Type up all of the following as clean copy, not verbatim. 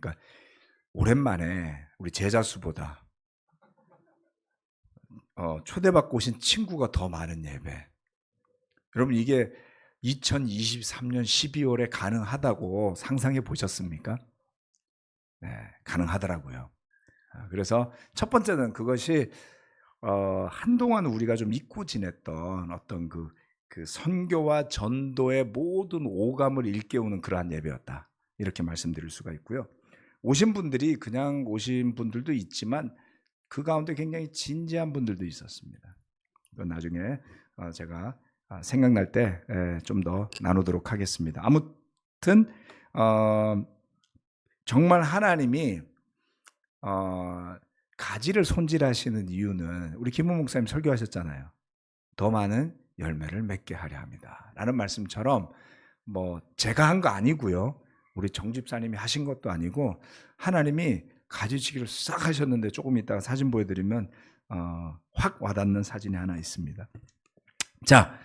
그러니까 오랜만에 우리 제자 수보다 초대받고 오신 친구가 더 많은 예배. 여러분 이게 2023년 12월에 가능하다고 상상해 보셨습니까? 네, 가능하더라고요. 그래서 첫 번째는 그것이 한동안 우리가 좀 잊고 지냈던 어떤 그 선교와 전도의 모든 오감을 일깨우는 그러한 예배였다. 이렇게 말씀드릴 수가 있고요. 오신 분들이 그냥 오신 분들도 있지만 그 가운데 굉장히 진지한 분들도 있었습니다. 그건 나중에 제가 생각날 때 좀 더 나누도록 하겠습니다. 아무튼 정말 하나님이 가지를 손질하시는 이유는 우리 김우 목사님 설교하셨잖아요. 더 많은 열매를 맺게 하려 합니다. 라는 말씀처럼 뭐 제가 한 거 아니고요. 우리 정 집사님이 하신 것도 아니고 하나님이 가지치기를 싹 하셨는데 조금 이따가 사진 보여드리면 확 와닿는 사진이 하나 있습니다. 자,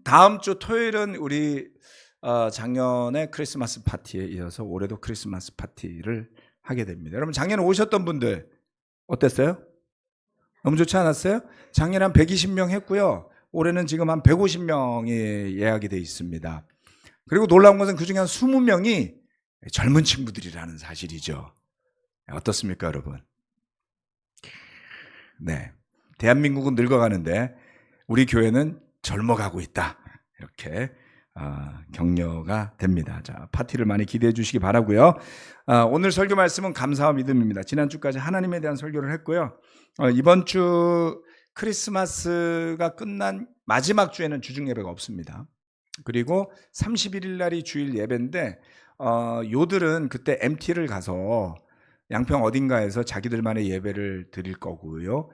다음 주 토요일은 우리 작년에 크리스마스 파티에 이어서 올해도 크리스마스 파티를 하게 됩니다. 여러분 작년에 오셨던 분들 어땠어요? 너무 좋지 않았어요? 작년에 한 120명 했고요. 올해는 지금 한 150명이 예약이 돼 있습니다. 그리고 놀라운 것은 그중에 한 20명이 젊은 친구들이라는 사실이죠. 어떻습니까, 여러분? 네. 대한민국은 늙어가는데 우리 교회는 젊어가고 있다. 이렇게 격려가 됩니다. 자, 파티를 많이 기대해 주시기 바라고요. 오늘 설교 말씀은 감사와 믿음입니다. 지난주까지 하나님에 대한 설교를 했고요. 이번 주 크리스마스가 끝난 마지막 주에는 주중 예배가 없습니다. 그리고 31일 날이 주일 예배인데 요들은 그때 MT를 가서 양평 어딘가에서 자기들만의 예배를 드릴 거고요.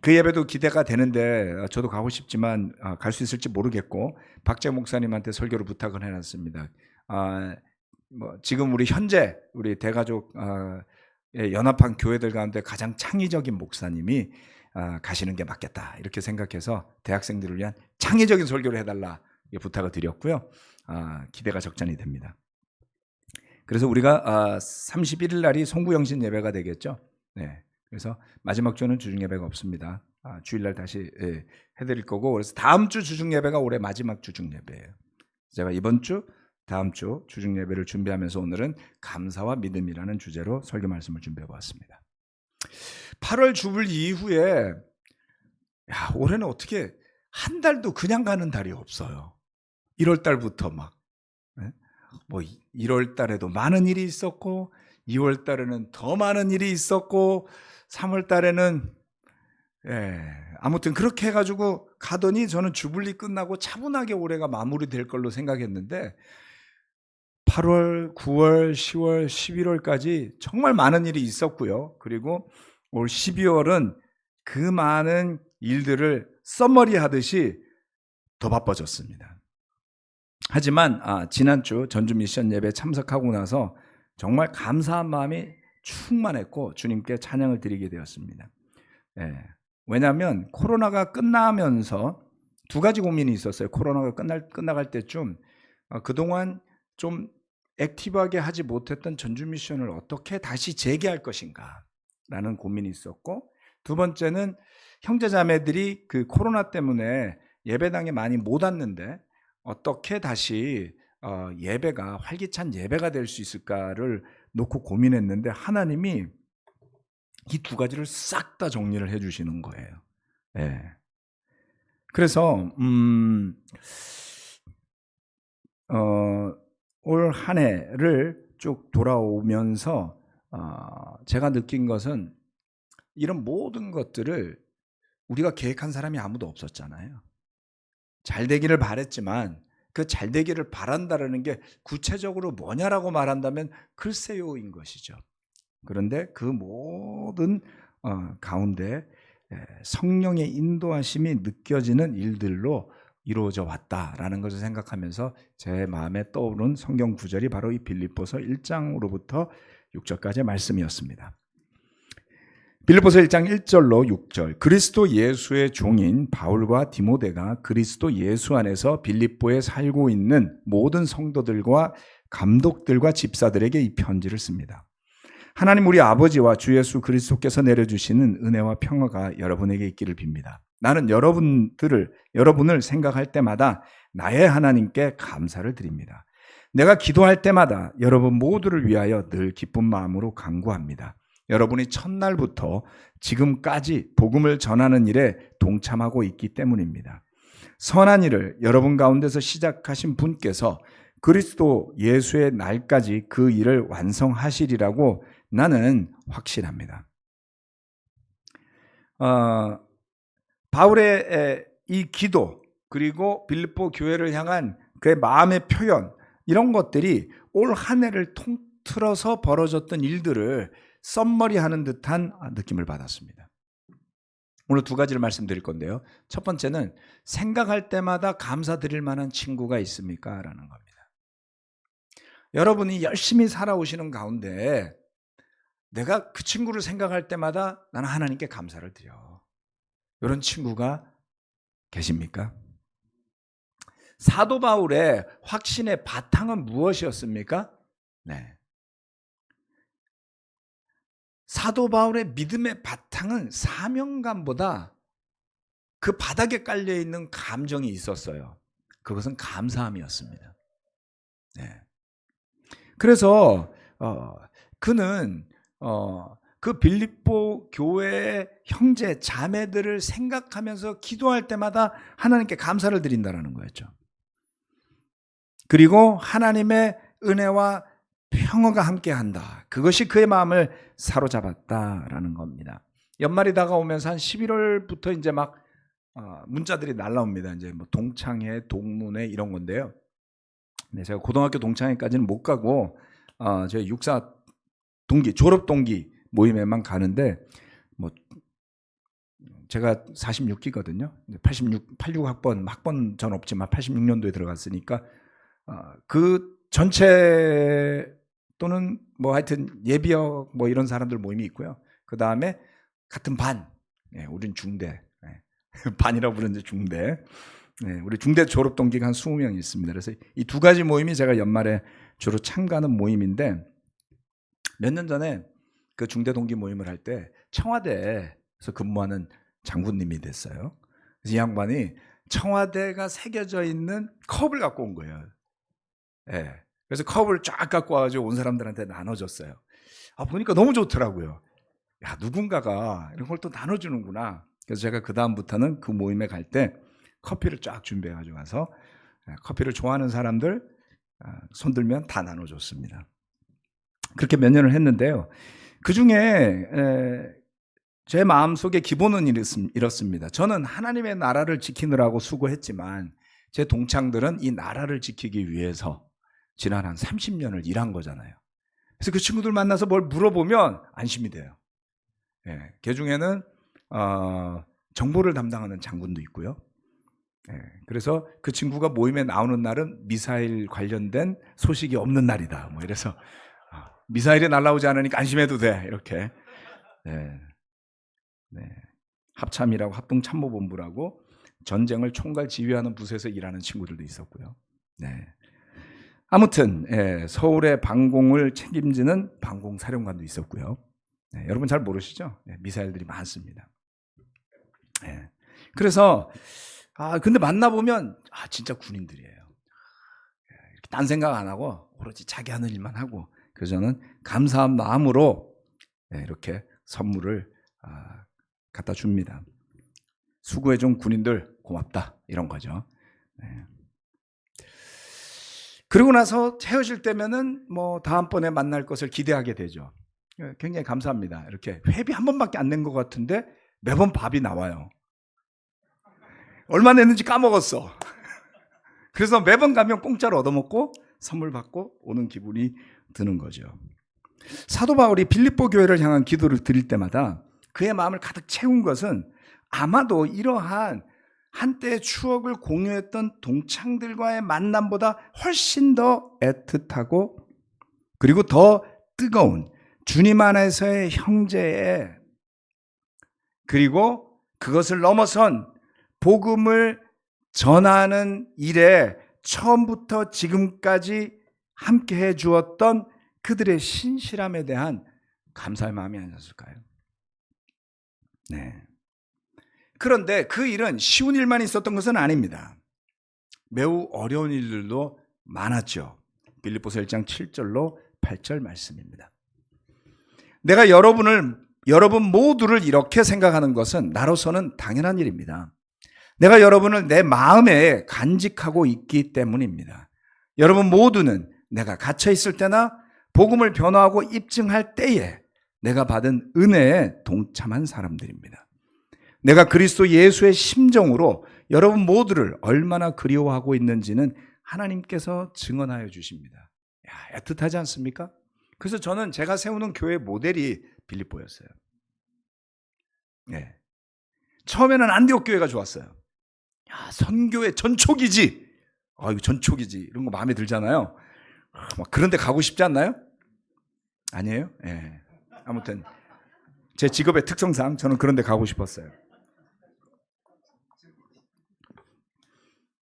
그 예배도 기대가 되는데 저도 가고 싶지만 갈 수 있을지 모르겠고 박재 목사님한테 설교를 부탁을 해놨습니다. 지금 우리 현재 우리 대가족 연합한 교회들 가운데 가장 창의적인 목사님이 가시는 게 맞겠다 이렇게 생각해서 대학생들을 위한 창의적인 설교를 해달라 부탁을 드렸고요. 기대가 적잖이 됩니다. 그래서 우리가 31일 날이 송구영신 예배가 되겠죠. 네. 그래서 마지막 주는 주중 예배가 없습니다. 주일날 다시 해드릴 거고 그래서 다음 주 주중 예배가 올해 마지막 주중 예배예요. 제가 이번 주 다음 주 주중 예배를 준비하면서 오늘은 감사와 믿음이라는 주제로 설교 말씀을 준비해 보았습니다. 8월 주불 이후에 올해는 어떻게 한 달도 그냥 가는 달이 없어요. 1월 달부터 막 1월 달에도 많은 일이 있었고 2월 달에는 더 많은 일이 있었고 3월 달에는 아무튼 그렇게 해가지고 가더니 저는 주불리 끝나고 차분하게 올해가 마무리될 걸로 생각했는데 8월, 9월, 10월, 11월까지 정말 많은 일이 있었고요. 그리고 올 12월은 그 많은 일들을 써머리 하듯이 더 바빠졌습니다. 하지만 지난주 전주 미션 예배 참석하고 나서 정말 감사한 마음이 충만했고 주님께 찬양을 드리게 되었습니다. 왜냐하면 코로나가 끝나면서 두 가지 고민이 있었어요. 코로나가 끝나갈 때쯤 그동안 좀 액티브하게 하지 못했던 전주 미션을 어떻게 다시 재개할 것인가 라는 고민이 있었고 두 번째는 형제자매들이 그 코로나 때문에 예배당에 많이 못 왔는데 어떻게 다시 예배가 활기찬 예배가 될 수 있을까를 놓고 고민했는데 하나님이 이 두 가지를 싹 다 정리를 해주시는 거예요. 그래서 올 한 해를 쭉 돌아오면서 제가 느낀 것은 이런 모든 것들을 우리가 계획한 사람이 아무도 없었잖아요. 잘 되기를 바랬지만 그 잘 되기를 바란다라는 게 구체적으로 뭐냐라고 말한다면 글쎄요인 것이죠. 그런데 그 모든 가운데 성령의 인도하심이 느껴지는 일들로 이루어져 왔다라는 것을 생각하면서 제 마음에 떠오른 성경 구절이 바로 이 빌립보서 1장으로부터 6절까지의 말씀이었습니다. 빌립보서 1장 1절로 6절 그리스도 예수의 종인 바울과 디모데가 그리스도 예수 안에서 빌립보에 살고 있는 모든 성도들과 감독들과 집사들에게 이 편지를 씁니다. 하나님 우리 아버지와 주 예수 그리스도께서 내려주시는 은혜와 평화가 여러분에게 있기를 빕니다. 나는 여러분을 생각할 때마다 나의 하나님께 감사를 드립니다. 내가 기도할 때마다 여러분 모두를 위하여 늘 기쁜 마음으로 간구합니다. 여러분이 첫날부터 지금까지 복음을 전하는 일에 동참하고 있기 때문입니다. 선한 일을 여러분 가운데서 시작하신 분께서 그리스도 예수의 날까지 그 일을 완성하시리라고 나는 확신합니다. 바울의 이 기도 그리고 빌립보 교회를 향한 그의 마음의 표현 이런 것들이 올 한 해를 통틀어서 벌어졌던 일들을 썸머리하는 듯한 느낌을 받았습니다. 오늘 두 가지를 말씀드릴 건데요. 첫 번째는 생각할 때마다 감사드릴 만한 친구가 있습니까? 라는 겁니다. 여러분이 열심히 살아오시는 가운데 내가 그 친구를 생각할 때마다 나는 하나님께 감사를 드려. 이런 친구가 계십니까? 사도 바울의 확신의 바탕은 무엇이었습니까? 네. 사도 바울의 믿음의 바탕은 사명감보다 그 바닥에 깔려있는 감정이 있었어요. 그것은 감사함이었습니다. 네. 그래서 그는 그 빌립보 교회의 형제 자매들을 생각하면서 기도할 때마다 하나님께 감사를 드린다는 거였죠. 그리고 하나님의 은혜와 평화가 함께한다. 그것이 그의 마음을 사로잡았다라는 겁니다. 연말이 다가오면서 한 11월부터 이제 막 문자들이 날라옵니다. 이제 뭐 동창회, 동문회 이런 건데요. 네, 제가 고등학교 동창회까지는 못 가고 저희 육사 동기, 졸업 동기 모임에만 가는데 뭐 제가 46기거든요. 86 학번 전 없지만 86년도에 들어갔으니까 그 전체 또는 뭐 하여튼 예비역 뭐 이런 사람들 모임이 있고요. 그 다음에 같은 반, 우린 중대, 반이라고 부르는데 중대. 우리 중대 졸업 동기가 한 20명 있습니다. 그래서 이 두 가지 모임이 제가 연말에 주로 참가하는 모임인데 몇 년 전에 그 중대 동기 모임을 할 때 청와대에서 근무하는 장군님이 됐어요. 그래서 이 양반이 청와대가 새겨져 있는 컵을 갖고 온 거예요. 그래서 컵을 쫙 갖고 와가지고 온 사람들한테 나눠줬어요. 보니까 너무 좋더라고요. 야, 누군가가 이런 걸 또 나눠주는구나. 그래서 제가 그 다음부터는 그 모임에 갈 때 커피를 쫙 준비해가지고 와서 커피를 좋아하는 사람들 손들면 다 나눠줬습니다. 그렇게 몇 년을 했는데요. 그 중에 제 마음속의 기본은 이렇습니다. 저는 하나님의 나라를 지키느라고 수고했지만 제 동창들은 이 나라를 지키기 위해서 지난 한 30년을 일한 거잖아요. 그래서 그 친구들 만나서 뭘 물어보면 안심이 돼요. 그 중에는 정보를 담당하는 장군도 있고요. 그래서 그 친구가 모임에 나오는 날은 미사일 관련된 소식이 없는 날이다. 뭐 이래서 미사일이 날아오지 않으니까 안심해도 돼. 이렇게. 합참이라고 합동참모본부라고 전쟁을 총괄 지휘하는 부서에서 일하는 친구들도 있었고요. 아무튼 서울의 방공을 책임지는 방공사령관도 있었고요. 여러분 잘 모르시죠? 미사일들이 많습니다. 그래서 근데 만나보면 진짜 군인들이에요. 이렇게 딴 생각 안 하고 오로지 자기 하는 일만 하고 그래서 저는 감사한 마음으로 이렇게 선물을 갖다 줍니다. 수고해준 군인들 고맙다 이런 거죠. 그러고 나서 헤어질 때면은 뭐 다음번에 만날 것을 기대하게 되죠. 굉장히 감사합니다. 이렇게 회비 한 번밖에 안 낸 것 같은데 매번 밥이 나와요. 얼마 냈는지 까먹었어. 그래서 매번 가면 공짜로 얻어먹고 선물 받고 오는 기분이 드는 거죠. 사도 바울이 빌립보 교회를 향한 기도를 드릴 때마다 그의 마음을 가득 채운 것은 아마도 이러한 한때의 추억을 공유했던 동창들과의 만남보다 훨씬 더 애틋하고 그리고 더 뜨거운 주님 안에서의 형제의 그리고 그것을 넘어선 복음을 전하는 일에 처음부터 지금까지 함께 해 주었던 그들의 신실함에 대한 감사의 마음이 아니었을까요? 네. 그런데 그 일은 쉬운 일만 있었던 것은 아닙니다. 매우 어려운 일들도 많았죠. 빌립보서 1장 7절로 8절 말씀입니다. 내가 여러분 모두를 이렇게 생각하는 것은 나로서는 당연한 일입니다. 내가 여러분을 내 마음에 간직하고 있기 때문입니다. 여러분 모두는 내가 갇혀 있을 때나 복음을 변화하고 입증할 때에 내가 받은 은혜에 동참한 사람들입니다. 내가 그리스도 예수의 심정으로 여러분 모두를 얼마나 그리워하고 있는지는 하나님께서 증언하여 주십니다. 야, 애틋하지 않습니까? 그래서 저는 제가 세우는 교회 모델이 빌립보였어요. 네. 처음에는 안디옥 교회가 좋았어요. 야, 선교의 전초기지. 이거 전초기지. 이런 거 마음에 들잖아요. 막 그런 데 가고 싶지 않나요? 아니에요? 네. 아무튼 제 직업의 특성상 저는 그런 데 가고 싶었어요.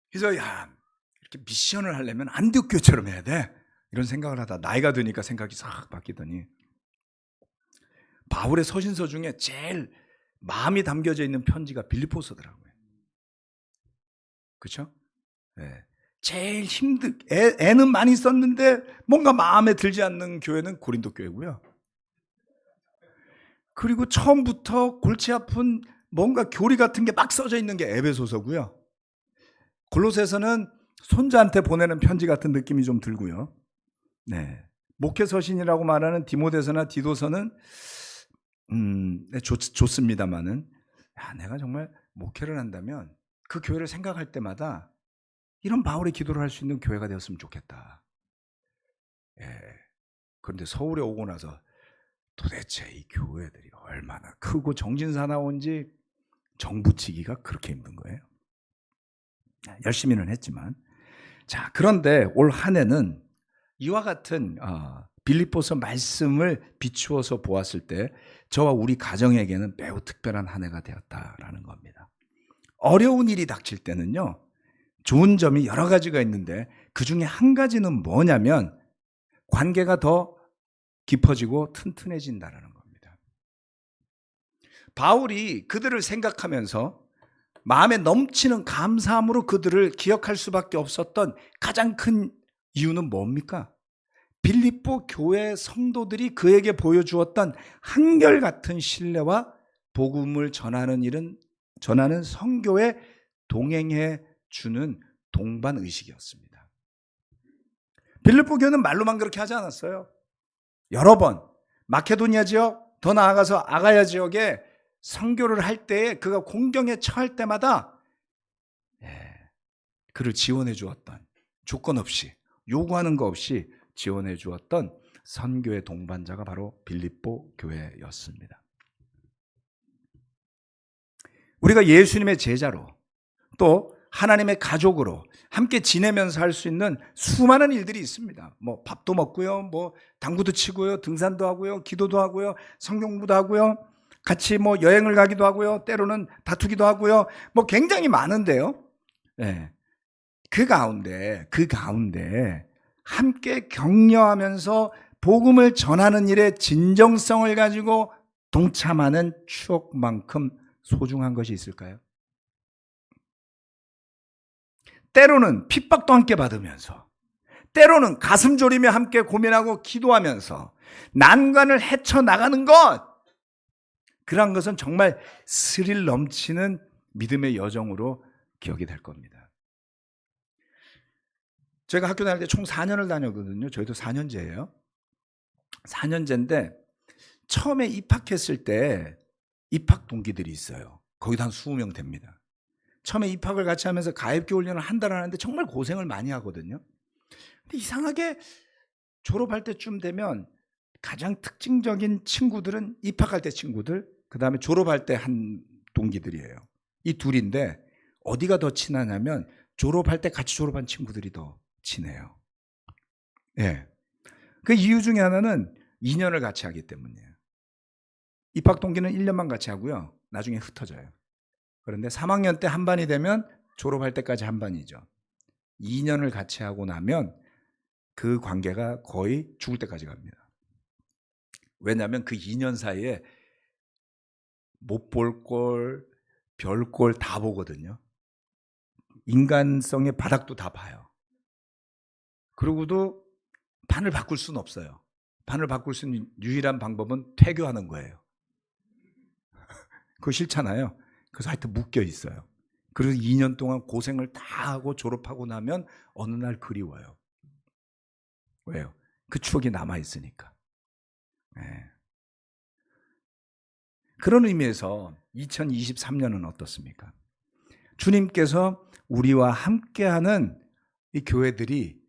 그래서 이렇게 미션을 하려면 안디옥 교회처럼 해야 돼. 이런 생각을 하다 나이가 드니까 생각이 싹 바뀌더니 바울의 서신서 중에 제일 마음이 담겨져 있는 편지가 빌립보서더라고요. 그렇죠? 네. 제일 애는 많이 썼는데 뭔가 마음에 들지 않는 교회는 고린도 교회고요. 그리고 처음부터 골치 아픈 뭔가 교리 같은 게 막 써져 있는 게 에베소서고요. 골로새서는 손자한테 보내는 편지 같은 느낌이 좀 들고요. 네. 목회 서신이라고 말하는 디모데서나 디도서는 네, 좋습니다만은 내가 정말 목회를 한다면 그 교회를 생각할 때마다 이런 바울의 기도를 할 수 있는 교회가 되었으면 좋겠다. 예. 그런데 서울에 오고 나서 도대체 이 교회들이 얼마나 크고 정진사나운지 정부치기가 그렇게 힘든 거예요. 열심히는 했지만. 자, 그런데 올 한 해는 이와 같은 빌립보서 말씀을 비추어서 보았을 때 저와 우리 가정에게는 매우 특별한 한 해가 되었다라는 겁니다. 어려운 일이 닥칠 때는요, 좋은 점이 여러 가지가 있는데 그 중에 한 가지는 뭐냐면 관계가 더 깊어지고 튼튼해진다는 겁니다. 바울이 그들을 생각하면서 마음에 넘치는 감사함으로 그들을 기억할 수밖에 없었던 가장 큰 이유는 뭡니까? 빌립보 교회 성도들이 그에게 보여주었던 한결같은 신뢰와 복음을 전하는 선교에 동행해 주는 동반 의식이었습니다. 빌립보 교회는 말로만 그렇게 하지 않았어요. 여러 번 마케도니아 지역, 더 나아가서 아가야 지역에 선교를 할 때에 그가 공경에 처할 때마다 그를 지원해 주었던, 조건 없이, 요구하는 거 없이 지원해 주었던 선교의 동반자가 바로 빌립보 교회였습니다. 우리가 예수님의 제자로 또 하나님의 가족으로 함께 지내면서 할 수 있는 수많은 일들이 있습니다. 뭐 밥도 먹고요, 뭐 당구도 치고요, 등산도 하고요, 기도도 하고요, 성경 공부도 하고요, 같이 뭐 여행을 가기도 하고요, 때로는 다투기도 하고요, 뭐 굉장히 많은데요. 네. 그 가운데 함께 격려하면서 복음을 전하는 일에 진정성을 가지고 동참하는 추억만큼 소중한 것이 있을까요? 때로는 핍박도 함께 받으면서, 때로는 가슴 졸이며 함께 고민하고 기도하면서 난관을 헤쳐나가는 것, 그런 것은 정말 스릴 넘치는 믿음의 여정으로 기억이 될 겁니다. 제가 학교 다닐 때 총 4년을 다녔거든요. 저희도 4년제예요. 4년제인데 처음에 입학했을 때 입학 동기들이 있어요. 거기도 한 20명 됩니다. 처음에 입학을 같이 하면서 가입기 훈련을 한 달 하는데 정말 고생을 많이 하거든요. 근데 이상하게 졸업할 때쯤 되면 가장 특징적인 친구들은 입학할 때 친구들, 그 다음에 졸업할 때 한 동기들이에요. 이 둘인데 어디가 더 친하냐면 졸업할 때 같이 졸업한 친구들이 더 친해요. 네. 그 이유 중에 하나는 2년을 같이 하기 때문이에요. 입학 동기는 1년만 같이 하고요, 나중에 흩어져요. 그런데 3학년 때 한 반이 되면 졸업할 때까지 한 반이죠. 2년을 같이 하고 나면 그 관계가 거의 죽을 때까지 갑니다. 왜냐하면 그 2년 사이에 못 볼 꼴, 별 꼴 다 보거든요. 인간성의 바닥도 다 봐요. 그러고도 판을 바꿀 수는 없어요. 판을 바꿀 수 있는 유일한 방법은 퇴교하는 거예요. 그거 싫잖아요. 그래서 하여튼 묶여 있어요. 그래서 2년 동안 고생을 다 하고 졸업하고 나면 어느 날 그리워요. 왜요? 그 추억이 남아있으니까. 네. 그런 의미에서 2023년은 어떻습니까? 주님께서 우리와 함께하는 이 교회들이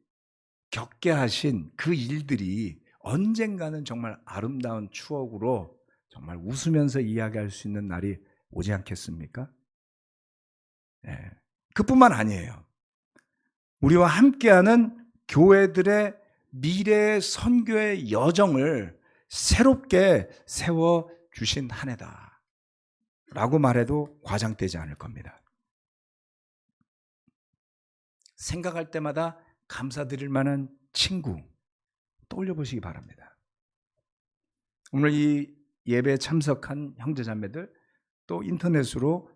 겪게 하신 그 일들이 언젠가는 정말 아름다운 추억으로 정말 웃으면서 이야기할 수 있는 날이 오지 않겠습니까? 네. 그뿐만 아니에요. 우리와 함께하는 교회들의 미래의 선교의 여정을 새롭게 세워주신 한 해다 라고 말해도 과장되지 않을 겁니다. 생각할 때마다 감사드릴 만한 친구 떠올려 보시기 바랍니다. 오늘 이 예배에 참석한 형제자매들, 또 인터넷으로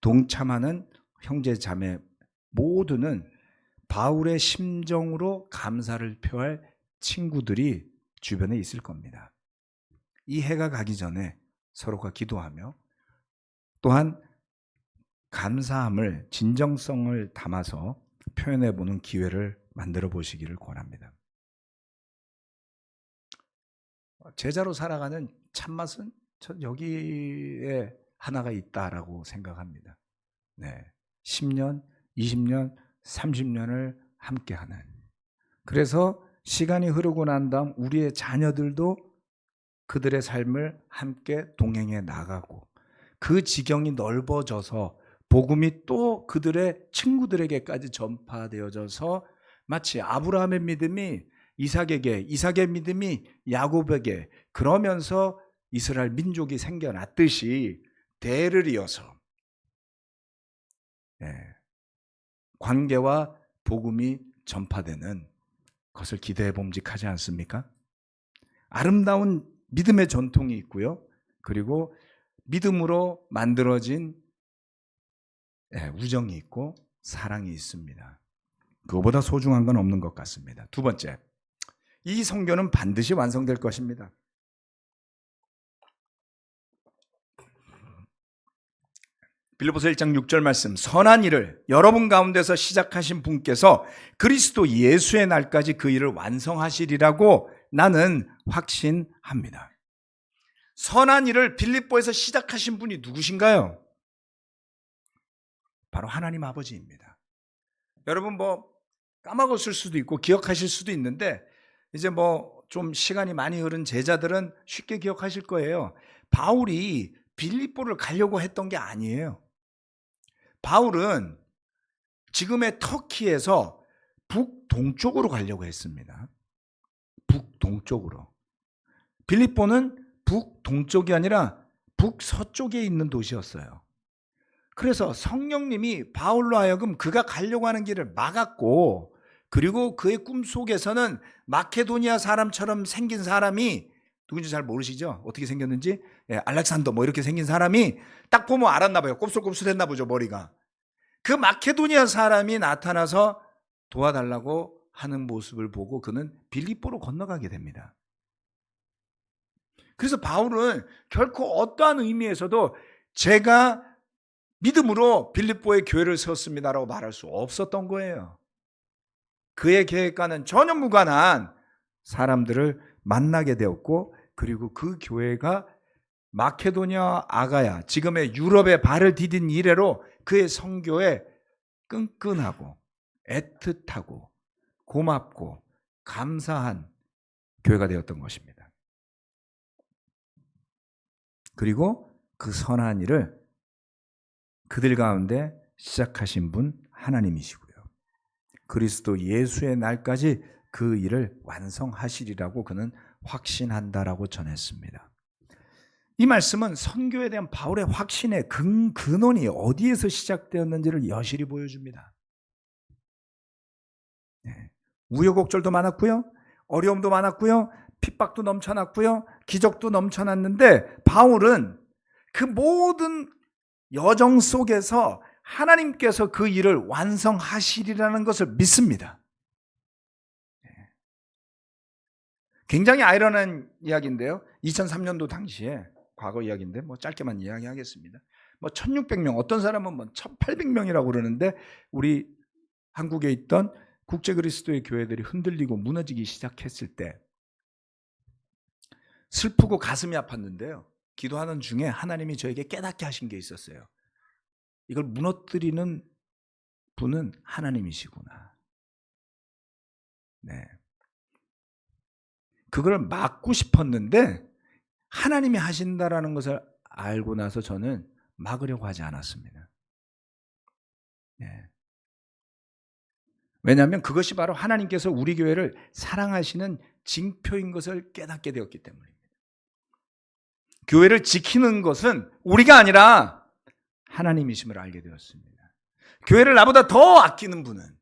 동참하는 형제자매 모두는 바울의 심정으로 감사를 표할 친구들이 주변에 있을 겁니다. 이 해가 가기 전에 서로가 기도하며 또한 감사함을, 진정성을 담아서 표현해 보는 기회를 만들어 보시기를 권합니다. 제자로 살아가는 참맛은 여기에 하나가 있다라고 생각합니다. 네. 10년, 20년, 30년을 함께하는. 그래서 시간이 흐르고 난 다음 우리의 자녀들도 그들의 삶을 함께 동행해 나가고 그 지경이 넓어져서 복음이 또 그들의 친구들에게까지 전파되어져서 마치 아브라함의 믿음이 이삭에게, 이삭의 믿음이 야곱에게, 그러면서 이스라엘 민족이 생겨났듯이 대를 이어서 관계와 복음이 전파되는 것을 기대해 봄직하지 않습니까? 아름다운 믿음의 전통이 있고요. 그리고 믿음으로 만들어진 우정이 있고 사랑이 있습니다. 그거보다 소중한 건 없는 것 같습니다. 두 번째, 이 선교는 반드시 완성될 것입니다. 빌립보서 1장 6절 말씀, 선한 일을 여러분 가운데서 시작하신 분께서 그리스도 예수의 날까지 그 일을 완성하시리라고 나는 확신합니다. 선한 일을 빌립보에서 시작하신 분이 누구신가요? 바로 하나님 아버지입니다. 여러분 까먹었을 수도 있고 기억하실 수도 있는데 이제 좀 시간이 많이 흐른 제자들은 쉽게 기억하실 거예요. 바울이 빌립보를 가려고 했던 게 아니에요. 바울은 지금의 터키에서 북동쪽으로 가려고 했습니다. 북동쪽으로. 빌립보는 북동쪽이 아니라 북서쪽에 있는 도시였어요. 그래서 성령님이 바울로 하여금 그가 가려고 하는 길을 막았고, 그리고 그의 꿈속에서는 마케도니아 사람처럼 생긴 사람이 누군지 잘 모르시죠? 어떻게 생겼는지? 알렉산더 이렇게 생긴 사람이 딱 보면 알았나 봐요. 곱슬곱슬했나 보죠, 머리가. 그 마케도니아 사람이 나타나서 도와달라고 하는 모습을 보고 그는 빌립보로 건너가게 됩니다. 그래서 바울은 결코 어떠한 의미에서도 제가 믿음으로 빌립보의 교회를 세웠습니다라고 말할 수 없었던 거예요. 그의 계획과는 전혀 무관한 사람들을 만나게 되었고, 그리고 그 교회가 마케도니아 아가야, 지금의 유럽에 발을 디딘 이래로 그의 선교에 끈끈하고 애틋하고 고맙고 감사한 교회가 되었던 것입니다. 그리고 그 선한 일을 그들 가운데 시작하신 분 하나님이시고요. 그리스도 예수의 날까지 그 일을 완성하시리라고 그는 확신한다라고 전했습니다. 이 말씀은 선교에 대한 바울의 확신의 근원이 어디에서 시작되었는지를 여실히 보여줍니다. 우여곡절도 많았고요. 어려움도 많았고요. 핍박도 넘쳐났고요. 기적도 넘쳐났는데 바울은 그 모든 여정 속에서 하나님께서 그 일을 완성하시리라는 것을 믿습니다. 굉장히 아이러니한 이야기인데요. 2003년도 당시에 과거 이야기인데 짧게만 이야기하겠습니다. 1600명, 어떤 사람은 1800명이라고 그러는데 우리 한국에 있던 국제 그리스도의 교회들이 흔들리고 무너지기 시작했을 때 슬프고 가슴이 아팠는데요. 기도하는 중에 하나님이 저에게 깨닫게 하신 게 있었어요. 이걸 무너뜨리는 분은 하나님이시구나. 네. 그걸 막고 싶었는데 하나님이 하신다라는 것을 알고 나서 저는 막으려고 하지 않았습니다. 네. 왜냐하면 그것이 바로 하나님께서 우리 교회를 사랑하시는 징표인 것을 깨닫게 되었기 때문입니다. 교회를 지키는 것은 우리가 아니라 하나님이심을 알게 되었습니다. 교회를 나보다 더 아끼는 분은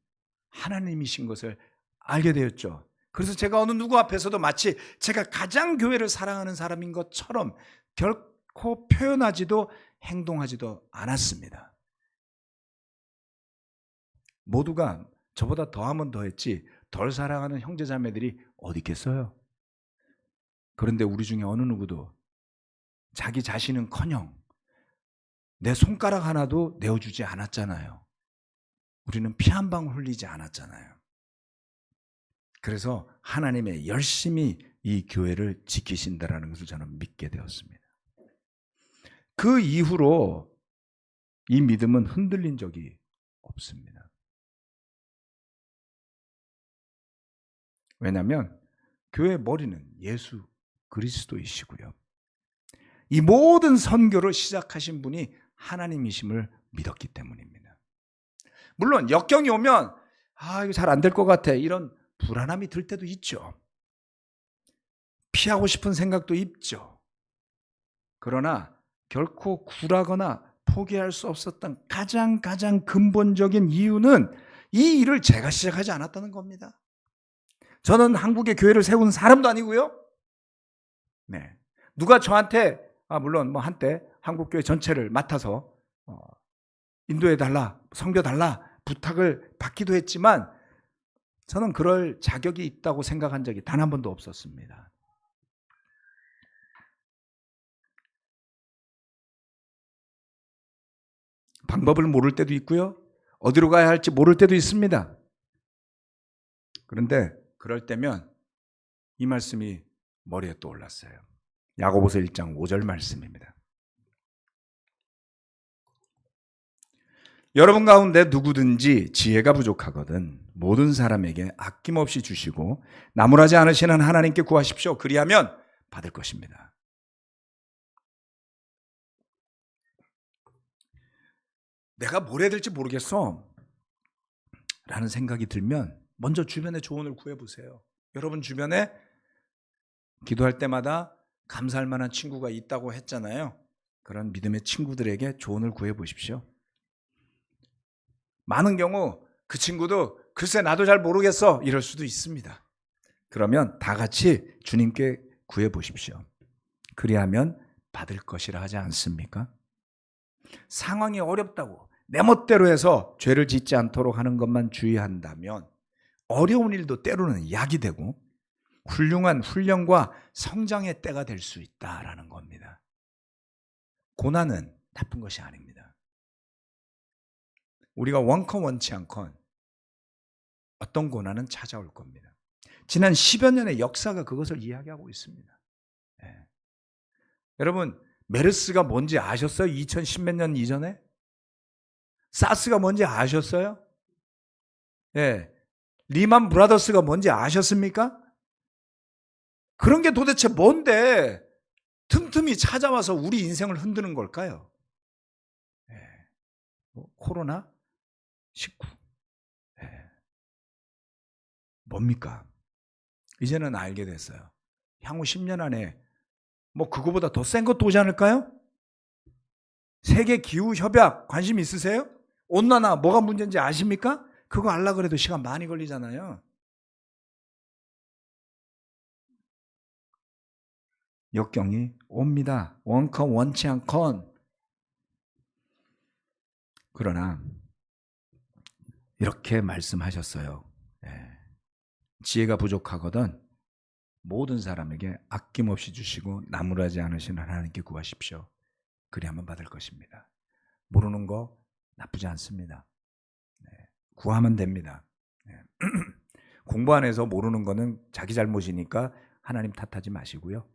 하나님이신 것을 알게 되었죠. 그래서 제가 어느 누구 앞에서도 마치 제가 가장 교회를 사랑하는 사람인 것처럼 결코 표현하지도 행동하지도 않았습니다. 모두가 저보다 더하면 더했지 덜 사랑하는 형제자매들이 어디 있겠어요? 그런데 우리 중에 어느 누구도 자기 자신은커녕 내 손가락 하나도 내어주지 않았잖아요. 우리는 피 한 방울 흘리지 않았잖아요. 그래서 하나님의 열심히 이 교회를 지키신다라는 것을 저는 믿게 되었습니다. 그 이후로 이 믿음은 흔들린 적이 없습니다. 왜냐하면 교회의 머리는 예수 그리스도이시고요. 이 모든 선교를 시작하신 분이 하나님이심을 믿었기 때문입니다. 물론 역경이 오면 이거 잘 안 될 것 같아 이런 불안함이 들 때도 있죠. 피하고 싶은 생각도 있죠. 그러나 결코 굴하거나 포기할 수 없었던 가장 근본적인 이유는 이 일을 제가 시작하지 않았다는 겁니다. 저는 한국의 교회를 세운 사람도 아니고요. 네. 누가 저한테 물론 한때 한국교회 전체를 맡아서 인도해달라, 섬겨달라 부탁을 받기도 했지만 저는 그럴 자격이 있다고 생각한 적이 단 한 번도 없었습니다. 방법을 모를 때도 있고요. 어디로 가야 할지 모를 때도 있습니다. 그런데 그럴 때면 이 말씀이 머리에 떠올랐어요. 야고보서 1장 5절 말씀입니다. 여러분 가운데 누구든지 지혜가 부족하거든 모든 사람에게 아낌없이 주시고 나무라지 않으시는 하나님께 구하십시오. 그리하면 받을 것입니다. 내가 뭘 해야 될지 모르겠어 라는 생각이 들면 먼저 주변에 조언을 구해보세요. 여러분 주변에 기도할 때마다 감사할 만한 친구가 있다고 했잖아요. 그런 믿음의 친구들에게 조언을 구해보십시오. 많은 경우 그 친구도 글쎄 나도 잘 모르겠어 이럴 수도 있습니다. 그러면 다 같이 주님께 구해보십시오. 그리하면 받을 것이라 하지 않습니까? 상황이 어렵다고 내 멋대로 해서 죄를 짓지 않도록 하는 것만 주의한다면 어려운 일도 때로는 약이 되고 훌륭한 훈련과 성장의 때가 될 수 있다라는 겁니다. 고난은 나쁜 것이 아닙니다. 우리가 원컨 원치 않건 어떤 고난은 찾아올 겁니다. 지난 10여 년의 역사가 그것을 이야기하고 있습니다. 네. 여러분 메르스가 뭔지 아셨어요? 2010몇 년 이전에? 사스가 뭔지 아셨어요? 네. 리만 브라더스가 뭔지 아셨습니까? 그런 게 도대체 뭔데 틈틈이 찾아와서 우리 인생을 흔드는 걸까요? 네. 코로나 19. 네. 뭡니까? 이제는 알게 됐어요. 향후 10년 안에 그거보다 더 센 것도 오지 않을까요? 세계 기후 협약 관심 있으세요? 온난화 뭐가 문제인지 아십니까? 그거 알라 그래도 시간 많이 걸리잖아요. 역경이 옵니다. 원컨 원치 않건. 그러나 이렇게 말씀하셨어요. 지혜가 부족하거든 모든 사람에게 아낌없이 주시고 나무라지 않으시는 하나님께 구하십시오. 그리하면 받을 것입니다. 모르는 거 나쁘지 않습니다. 구하면 됩니다. 공부 안 해서 모르는 거는 자기 잘못이니까 하나님 탓하지 마시고요.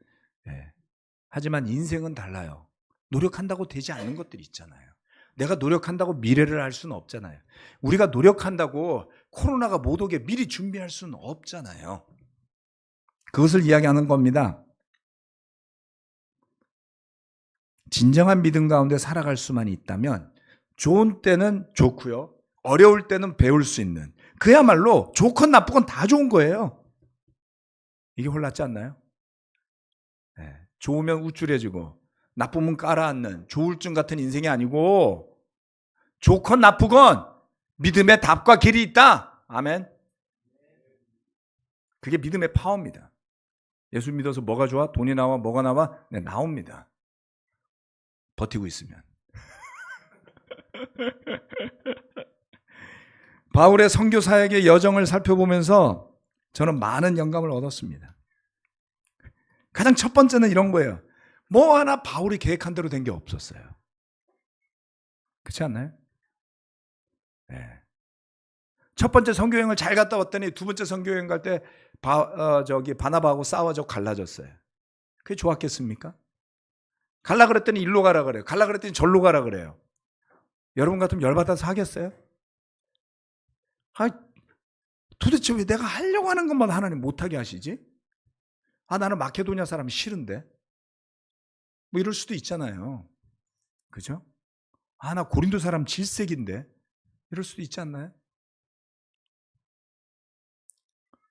하지만 인생은 달라요. 노력한다고 되지 않는 것들이 있잖아요. 내가 노력한다고 미래를 알 수는 없잖아요. 우리가 노력한다고 코로나가 못 오게 미리 준비할 수는 없잖아요. 그것을 이야기하는 겁니다. 진정한 믿음 가운데 살아갈 수만 있다면 좋은 때는 좋고요. 어려울 때는 배울 수 있는 그야말로 좋건 나쁘건 다 좋은 거예요. 이게 홀랐지 않나요? 좋으면 우쭐해지고 나쁘면 깔아앉는 조울증 같은 인생이 아니고 좋건 나쁘건 믿음의 답과 길이 있다. 아멘. 그게 믿음의 파워입니다. 예수 믿어서 뭐가 좋아? 돈이 나와? 뭐가 나와? 네, 나옵니다. 버티고 있으면. 바울의 선교 사역의 여정을 살펴보면서 저는 많은 영감을 얻었습니다. 가장 첫 번째는 이런 거예요. 뭐 하나 바울이 계획한 대로 된 게 없었어요. 그렇지 않나요? 네. 첫 번째 선교여행을 잘 갔다 왔더니 두 번째 선교여행 갈 때 바나바하고 싸워져 갈라졌어요. 그게 좋았겠습니까? 갈라 그랬더니 일로 가라 그래요. 갈라 그랬더니 절로 가라 그래요. 여러분 같으면 열받아서 하겠어요? 도대체 왜 내가 하려고 하는 것만 하나님 못하게 하시지? 나는 마케도니아 사람이 싫은데. 뭐 이럴 수도 있잖아요. 그죠? 나 고린도 사람 질색인데. 이럴 수도 있지 않나요?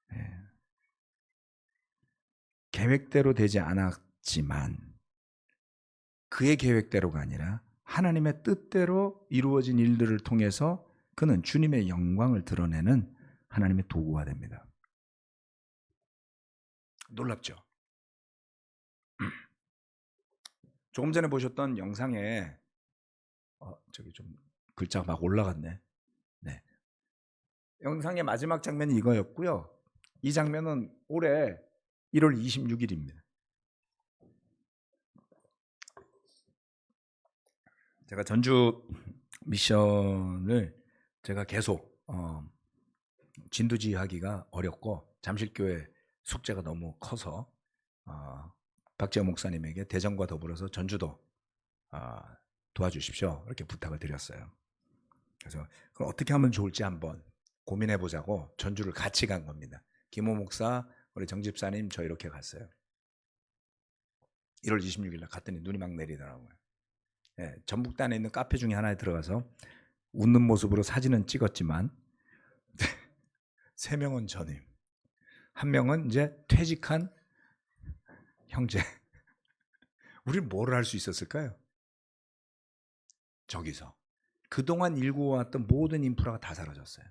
네. 계획대로 되지 않았지만 그의 계획대로가 아니라 하나님의 뜻대로 이루어진 일들을 통해서 그는 주님의 영광을 드러내는 하나님의 도구가 됩니다. 놀랍죠? 조금 전에 보셨던 영상에 저기 좀 글자가 막 올라갔네. 네. 영상의 마지막 장면이 이거였고요. 이 장면은 올해 1월 26일입니다. 제가 전주 미션을 제가 계속 진두지휘하기가 어렵고 잠실교회 숙제가 너무 커서 박재호 목사님에게 대전과 더불어서 전주도 도와주십시오 이렇게 부탁을 드렸어요. 그래서 그럼 어떻게 하면 좋을지 한번 고민해 보자고 전주를 같이 간 겁니다. 김호 목사, 우리 정 집사님 저 이렇게 갔어요. 1월 26일 날 갔더니 눈이 막 내리더라고요. 전북단에 있는 카페 중에 하나에 들어가서 웃는 모습으로 사진은 찍었지만 3명은 전임, 1명은 이제 퇴직한 형제. 우리는 뭐를 할 수 있었을까요? 저기서 그동안 일구어왔던 모든 인프라가 다 사라졌어요.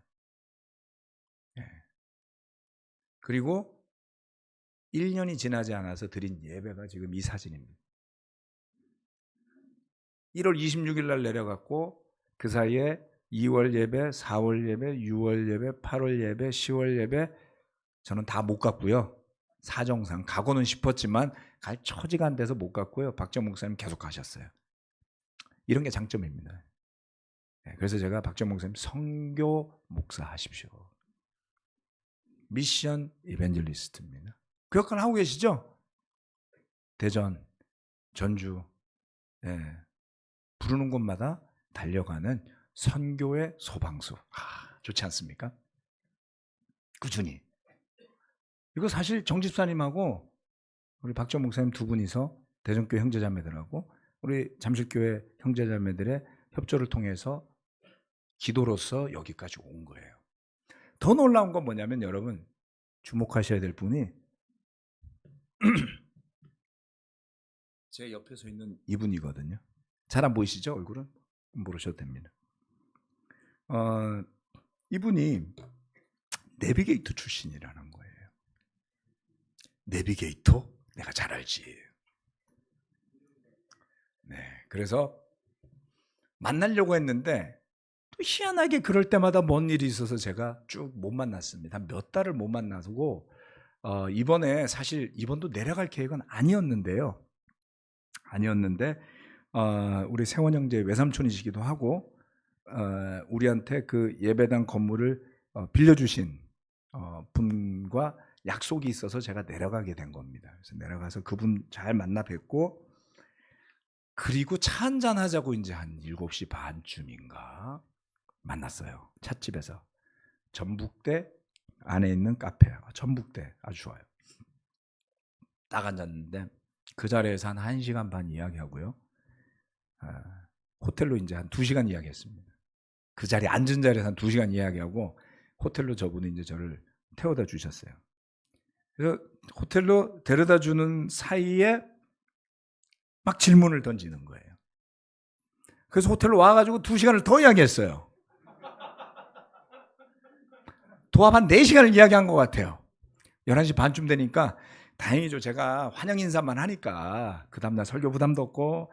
그리고 1년이 지나지 않아서 드린 예배가 지금 이 사진입니다. 1월 26일 날 내려갔고 그 사이에 2월 예배, 4월 예배, 6월 예배, 8월 예배, 10월 예배 저는 다 못 갔고요. 사정상 가고는 싶었지만 갈 처지가 안 돼서 못 갔고요. 박정 목사님 계속 가셨어요. 이런 게 장점입니다. 그래서 제가 박정 목사님 선교 목사 하십시오. 미션 이벤젤리스트입니다. 그 역할 하고 계시죠? 대전, 전주, 부르는 곳마다 달려가는 선교의 소방수. 좋지 않습니까? 꾸준히. 이거 사실 정 집사님하고 우리 박정 목사님 두 분이서 대전교회 형제자매들하고 우리 잠실교회 형제자매들의 협조를 통해서 기도로서 여기까지 온 거예요. 더 놀라운 건 뭐냐면 여러분 주목하셔야 될 분이 제 옆에 서 있는 이분이거든요. 잘 안 보이시죠? 얼굴은? 모르셔도 됩니다. 이분이 내비게이터 출신이라는 거예요. 내비게이터? 내가 잘 알지. 네, 그래서 만나려고 했는데 또 희한하게 그럴 때마다 뭔 일이 있어서 제가 쭉 못 만났습니다. 한 몇 달을 못 만나고 이번에 사실 이번도 내려갈 계획은 아니었는데요. 우리 세원 형제 외삼촌이시기도 하고 우리한테 그 예배당 건물을 빌려주신 분과 약속이 있어서 제가 내려가게 된 겁니다. 그래서 내려가서 그분 잘 만나 뵙고 그리고 차 한잔 하자고 이제 한 7시 반쯤인가 만났어요. 찻집에서. 전북대 안에 있는 카페. 전북대 아주 좋아요. 딱 앉았는데 그 자리에서 한 1시간 반 이야기하고요. 호텔로 이제 한 2시간 이야기했습니다. 그 자리에 앉은 자리에서 한 2시간 이야기하고 호텔로 저분이 이제 저를 태워다 주셨어요. 그래서 호텔로 데려다 주는 사이에 막 질문을 던지는 거예요. 그래서 호텔로 와가지고 2시간을 더 이야기했어요. 도합 한 4시간을 이야기한 것 같아요. 11시 반쯤 되니까 다행이죠. 제가 환영 인사만 하니까 그 다음날 설교 부담도 없고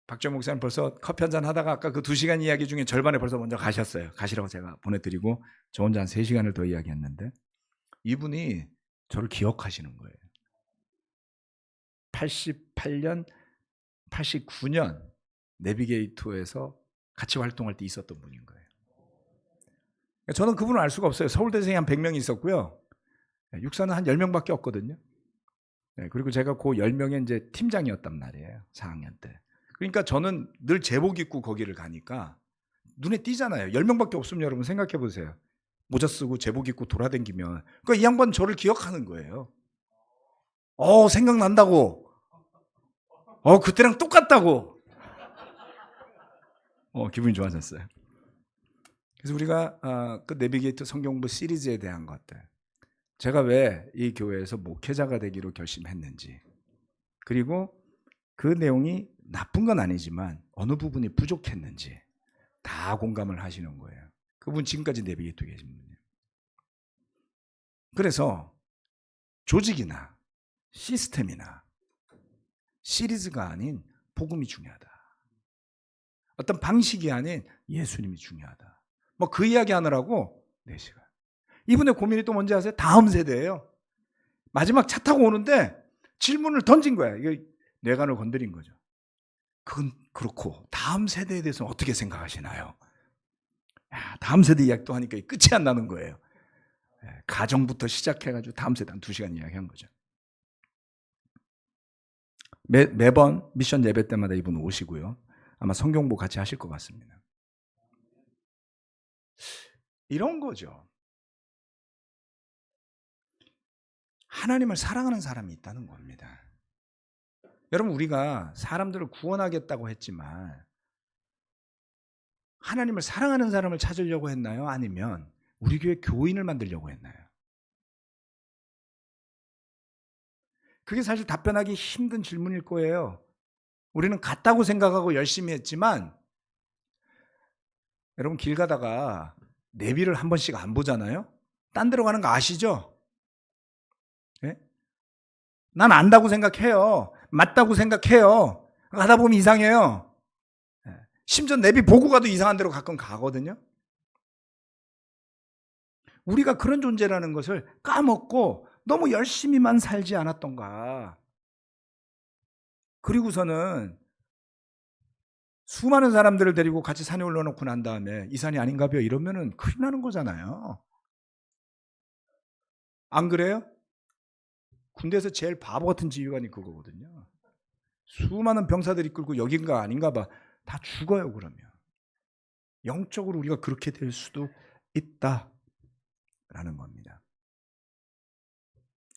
박정 목사님 벌써 커피 한잔 하다가 아까 그 2시간 이야기 중에 절반에 벌써 먼저 가셨어요. 가시라고 제가 보내드리고 저 혼자 한 3시간을 더 이야기했는데 이분이 저를 기억하시는 거예요. 88년, 89년 내비게이터에서 같이 활동할 때 있었던 분인 거예요. 저는 그분을 알 수가 없어요. 서울대생이 한 100명이 있었고요. 육사는 한 10명밖에 없거든요. 그리고 제가 그 10명의 이제 팀장이었단 말이에요. 4학년 때. 그러니까 저는 늘 제복 입고 거기를 가니까 눈에 띄잖아요. 10명밖에 없으면 여러분 생각해 보세요. 모자 쓰고 제복 입고 돌아다니면 그러니까 이 양반 저를 기억하는 거예요. 생각난다고. 그때랑 똑같다고. 기분이 좋아졌어요. 그래서 우리가 그 내비게이터 성경부 시리즈에 대한 것들, 제가 왜 이 교회에서 목회자가 되기로 결심했는지, 그리고 그 내용이 나쁜 건 아니지만 어느 부분이 부족했는지 다 공감을 하시는 거예요. 그분 지금까지 내비게이터 계신 분이에요. 그래서 조직이나 시스템이나 시리즈가 아닌 복음이 중요하다. 어떤 방식이 아닌 예수님이 중요하다. 뭐 그 이야기 하느라고 4시간. 이분의 고민이 또 뭔지 아세요? 다음 세대예요. 마지막 차 타고 오는데 질문을 던진 거야. 이게 뇌관을 건드린 거죠. 그건 그렇고 다음 세대에 대해서는 어떻게 생각하시나요? 다음 세대 이야기도 하니까 끝이 안 나는 거예요. 가정부터 시작해가지고 다음 세대 한 2시간 이야기한 거죠. 매번 미션 예배 때마다 이분 오시고요. 아마 성경보 같이 하실 것 같습니다. 이런 거죠. 하나님을 사랑하는 사람이 있다는 겁니다. 여러분, 우리가 사람들을 구원하겠다고 했지만 하나님을 사랑하는 사람을 찾으려고 했나요? 아니면 우리 교회 교인을 만들려고 했나요? 그게 사실 답변하기 힘든 질문일 거예요. 우리는 같다고 생각하고 열심히 했지만 여러분, 길 가다가 내비를 한 번씩 안 보잖아요? 딴 데로 가는 거 아시죠? 네? 난 안다고 생각해요. 맞다고 생각해요. 가다 보면 이상해요. 심지어 내비 보고 가도 이상한 데로 가끔 가거든요. 우리가 그런 존재라는 것을 까먹고 너무 열심히만 살지 않았던가. 그리고서는 수많은 사람들을 데리고 같이 산에 올라놓고 난 다음에 이 산이 아닌가 봐요 이러면은 큰일 나는 거잖아요. 안 그래요? 군대에서 제일 바보 같은 지휘관이 그거거든요. 수많은 병사들이 끌고 여긴가 아닌가 봐. 다 죽어요, 그러면. 영적으로 우리가 그렇게 될 수도 있다라는 겁니다.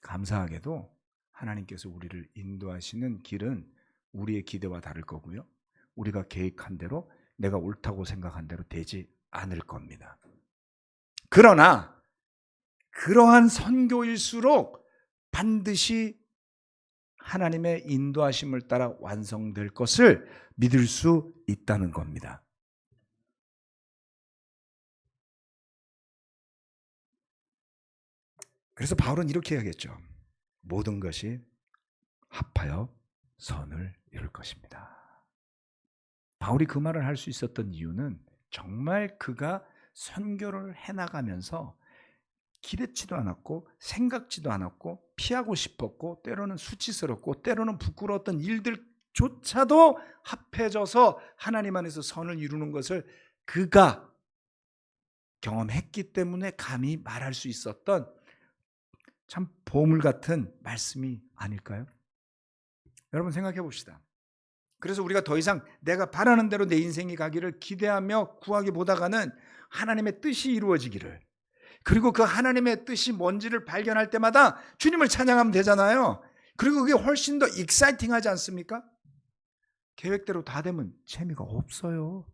감사하게도 하나님께서 우리를 인도하시는 길은 우리의 기대와 다를 거고요. 우리가 계획한 대로, 내가 옳다고 생각한 대로 되지 않을 겁니다. 그러나 그러한 선교일수록 반드시 하나님의 인도하심을 따라 완성될 것을 믿을 수 있다는 겁니다. 그래서 바울은 이렇게 해야겠죠. 모든 것이 합하여 선을 이룰 것입니다. 바울이 그 말을 할 수 있었던 이유는 정말 그가 선교를 해나가면서 기대치도 않았고 생각지도 않았고 피하고 싶었고 때로는 수치스럽고 때로는 부끄러웠던 일들조차도 합해져서 하나님 안에서 선을 이루는 것을 그가 경험했기 때문에 감히 말할 수 있었던 참 보물 같은 말씀이 아닐까요? 여러분 생각해 봅시다. 그래서 우리가 더 이상 내가 바라는 대로 내 인생이 가기를 기대하며 구하기보다는 하나님의 뜻이 이루어지기를, 그리고 그 하나님의 뜻이 뭔지를 발견할 때마다 주님을 찬양하면 되잖아요. 그리고 그게 훨씬 더 익사이팅하지 않습니까? 계획대로 다 되면 재미가 없어요.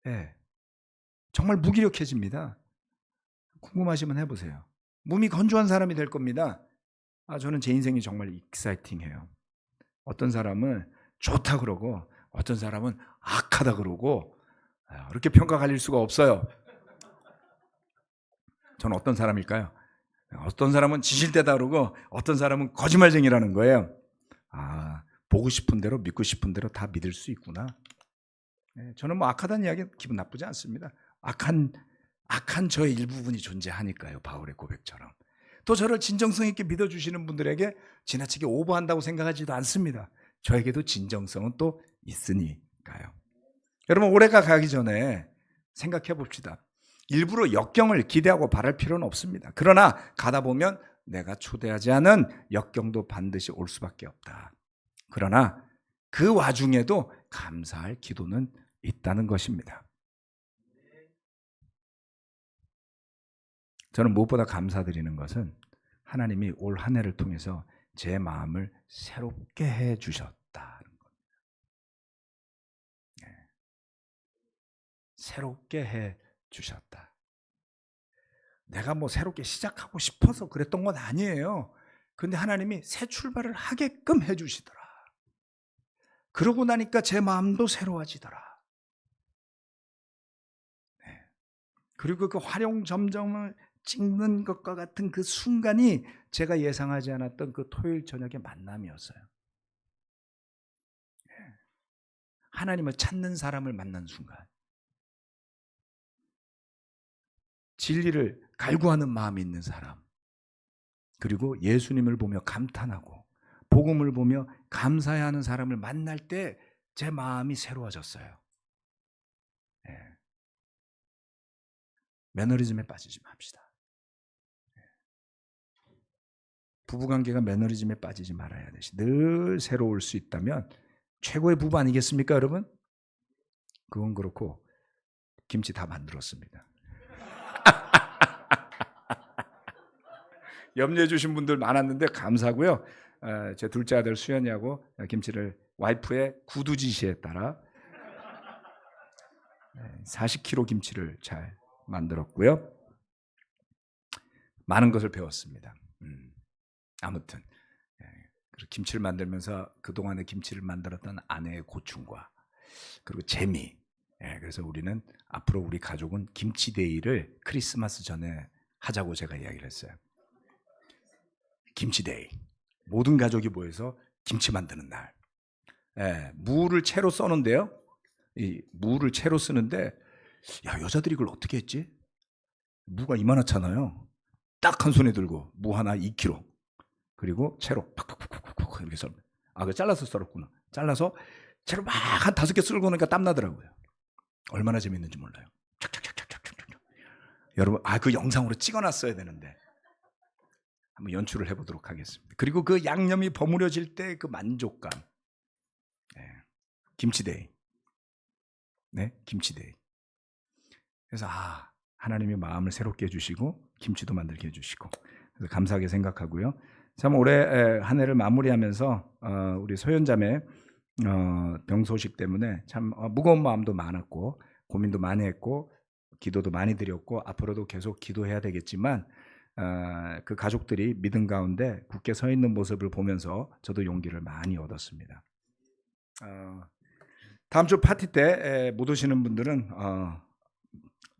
네. 정말 무기력해집니다. 궁금하시면 해보세요. 몸이 건조한 사람이 될 겁니다. 저는 제 인생이 정말 익사이팅해요. 어떤 사람은 좋다 그러고 어떤 사람은 악하다 그러고 그렇게 평가 갈릴 수가 없어요. 저는 어떤 사람일까요? 어떤 사람은 지실대다 그러고 어떤 사람은 거짓말쟁이라는 거예요. 보고 싶은 대로 믿고 싶은 대로 다 믿을 수 있구나. 저는 뭐 악하다는 이야기 기분 나쁘지 않습니다. 악한 저의 일부분이 존재하니까요. 바울의 고백처럼. 또 저를 진정성 있게 믿어주시는 분들에게 지나치게 오버한다고 생각하지도 않습니다. 저에게도 진정성은 또 있으니까요. 여러분 올해가 가기 전에 생각해 봅시다. 일부러 역경을 기대하고 바랄 필요는 없습니다. 그러나 가다 보면 내가 초대하지 않은 역경도 반드시 올 수밖에 없다. 그러나 그 와중에도 감사할 기도는 있다는 것입니다. 저는 무엇보다 감사드리는 것은 하나님이 올 한 해를 통해서 제 마음을 새롭게 해주셨다는 겁니다. 새롭게 해주셨다. 내가 뭐 새롭게 시작하고 싶어서 그랬던 건 아니에요. 근데 하나님이 새 출발을 하게끔 해주시더라. 그러고 나니까 제 마음도 새로워지더라. 그리고 그 활용점정을 찍는 것과 같은 그 순간이 제가 예상하지 않았던 그 토요일 저녁의 만남이었어요. 하나님을 찾는 사람을 만난 순간, 진리를 갈구하는 마음이 있는 사람, 그리고 예수님을 보며 감탄하고 복음을 보며 감사해야 하는 사람을 만날 때 제 마음이 새로워졌어요. 매너리즘에 빠지지 맙시다. 부부관계가 매너리즘에 빠지지 말아야 되시. 늘 새로울 수 있다면 최고의 부부 아니겠습니까, 여러분? 그건 그렇고 김치 다 만들었습니다. 염려해 주신 분들 많았는데 감사하고요. 제 둘째 아들 수연이하고 김치를 와이프의 구두 지시에 따라 40kg 김치를 잘 만들었고요. 많은 것을 배웠습니다. 아무튼 김치를 만들면서 그동안에 김치를 만들었던 아내의 고충과 그리고 재미. 그래서 우리는 앞으로 우리 가족은 김치데이를 크리스마스 전에 하자고 제가 이야기를 했어요. 김치데이. 모든 가족이 모여서 김치 만드는 날. 무를 채로 써는데요. 이 무를 채로 쓰는데 여자들이 이걸 어떻게 했지? 무가 이만하잖아요. 딱 한 손에 들고 무 하나 2kg. 그리고 채로 팍팍팍팍 이렇게 썰. 그거 잘라서 썰었구나. 잘라서 채로 막 한 5개 썰고 나니까 땀 나더라고요. 얼마나 재밌는지 몰라요. 촥촥촥촥촥촥. 여러분, 그 영상으로 찍어놨어야 되는데 한번 연출을 해보도록 하겠습니다. 그리고 그 양념이 버무려질 때 그 만족감. 김치데이. 김치데이. 그래서 하나님이 마음을 새롭게 해주시고 김치도 만들게 해주시고 그래서 감사하게 생각하고요. 참 올해 한 해를 마무리하면서 우리 소연자매 병 소식 때문에 참 무거운 마음도 많았고 고민도 많이 했고 기도도 많이 드렸고 앞으로도 계속 기도해야 되겠지만 그 가족들이 믿음 가운데 굳게 서 있는 모습을 보면서 저도 용기를 많이 얻었습니다. 다음 주 파티 때 못 오시는 분들은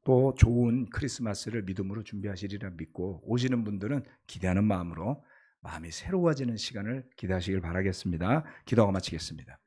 또 좋은 크리스마스를 믿음으로 준비하시리라 믿고 오시는 분들은 기대하는 마음으로 마음이 새로워지는 시간을 기대하시길 바라겠습니다. 기도하고 마치겠습니다.